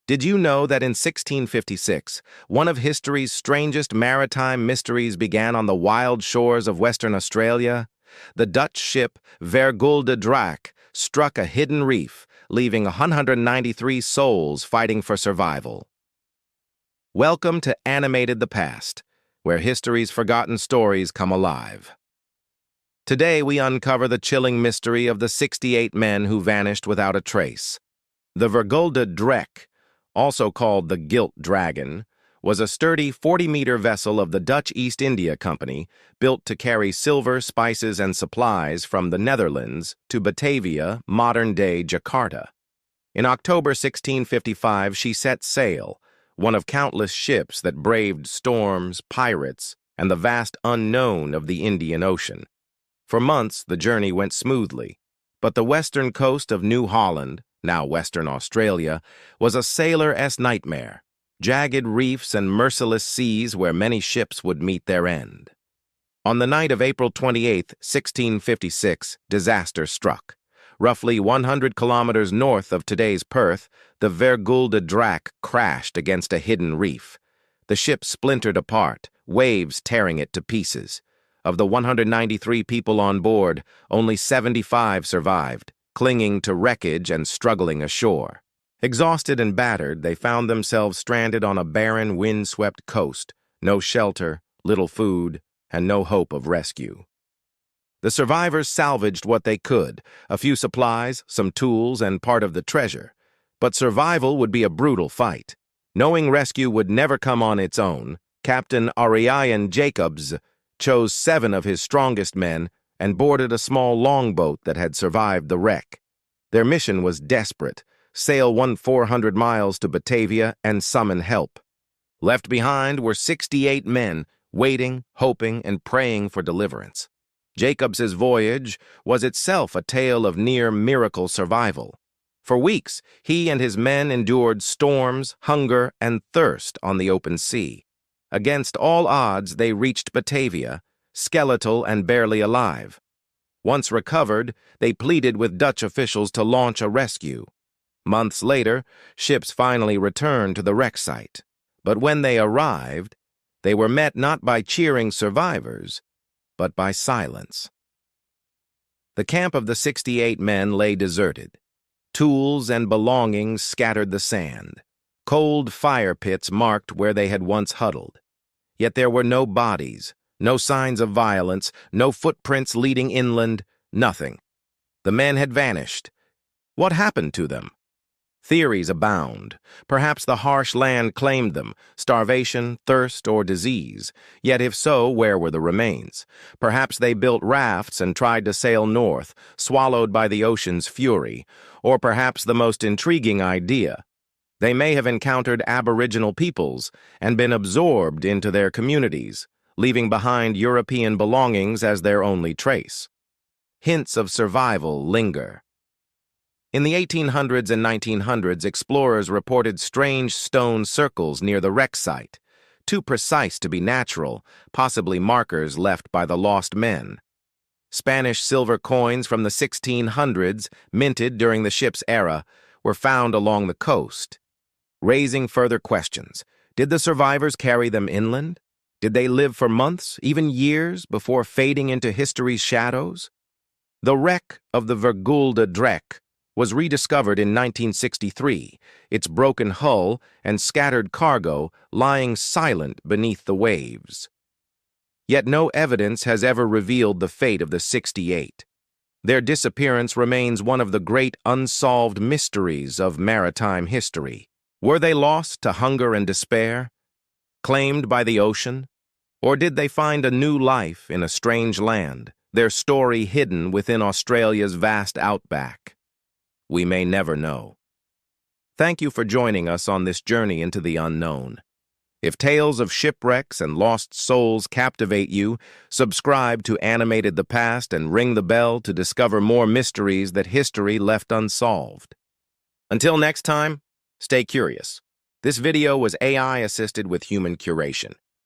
Did you know that in 1656, one of history's strangest maritime mysteries began on the wild shores of Western Australia? The Dutch ship Vergulde Draeck struck a hidden reef, leaving 193 souls fighting for survival. Welcome to Animated the Past, where history's forgotten stories come alive. Today we uncover the chilling mystery of the 68 men who vanished without a trace. The Vergulde Draeck, also called the Gilt Dragon, was a sturdy 40-meter vessel of the Dutch East India Company built to carry silver, spices, and supplies from the Netherlands to Batavia, modern-day Jakarta. In October 1655, she set sail, one of countless ships that braved storms, pirates, and the vast unknown of the Indian Ocean. For months, the journey went smoothly, but the western coast of New Holland, now Western Australia, was a sailor's nightmare, jagged reefs and merciless seas where many ships would meet their end. On the night of April 28, 1656, disaster struck. Roughly 100 kilometers north of today's Perth, the Vergulde Draeck crashed against a hidden reef. The ship splintered apart, waves tearing it to pieces. Of the 193 people on board, only 75 survived, clinging to wreckage and struggling ashore. Exhausted and battered, they found themselves stranded on a barren, wind-swept coast, no shelter, little food, and no hope of rescue. The survivors salvaged what they could, a few supplies, some tools, and part of the treasure. But survival would be a brutal fight. Knowing rescue would never come on its own, Captain Ariane Jacobs chose 7 of his strongest men and boarded a small longboat that had survived the wreck. Their mission was desperate: sail 400 miles to Batavia and summon help. Left behind were 68 men, waiting, hoping, and praying for deliverance. Jacobs's voyage was itself a tale of near-miracle survival. For weeks, he and his men endured storms, hunger, and thirst on the open sea. Against all odds, they reached Batavia, skeletal and barely alive. Once recovered, they pleaded with Dutch officials to launch a rescue. Months later, ships finally returned to the wreck site. But when they arrived, they were met not by cheering survivors, but by silence. The camp of the 68 men lay deserted. Tools and belongings scattered the sand. Cold fire pits marked where they had once huddled. Yet there were no bodies, no signs of violence, no footprints leading inland, nothing. The men had vanished. What happened to them? Theories abound. Perhaps the harsh land claimed them, starvation, thirst, or disease. Yet if so, where were the remains? Perhaps they built rafts and tried to sail north, swallowed by the ocean's fury. Or perhaps the most intriguing idea: they may have encountered Aboriginal peoples and been absorbed into their communities, leaving behind European belongings as their only trace. Hints of survival linger. In the 1800s and 1900s, explorers reported strange stone circles near the wreck site, too precise to be natural, possibly markers left by the lost men. Spanish silver coins from the 1600s, minted during the ship's era, were found along the coast, raising further questions. Did the survivors carry them inland? Did they live for months, even years, before fading into history's shadows? The wreck of the Vergulde Draeck was rediscovered in 1963, its broken hull and scattered cargo lying silent beneath the waves. Yet no evidence has ever revealed the fate of the 68. Their disappearance remains one of the great unsolved mysteries of maritime history. Were they lost to hunger and despair, claimed by the ocean? Or did they find a new life in a strange land, their story hidden within Australia's vast outback? We may never know. Thank you for joining us on this journey into the unknown. If tales of shipwrecks and lost souls captivate you, subscribe to Animated the Past and ring the bell to discover more mysteries that history left unsolved. Until next time, stay curious. This video was AI assisted with human curation.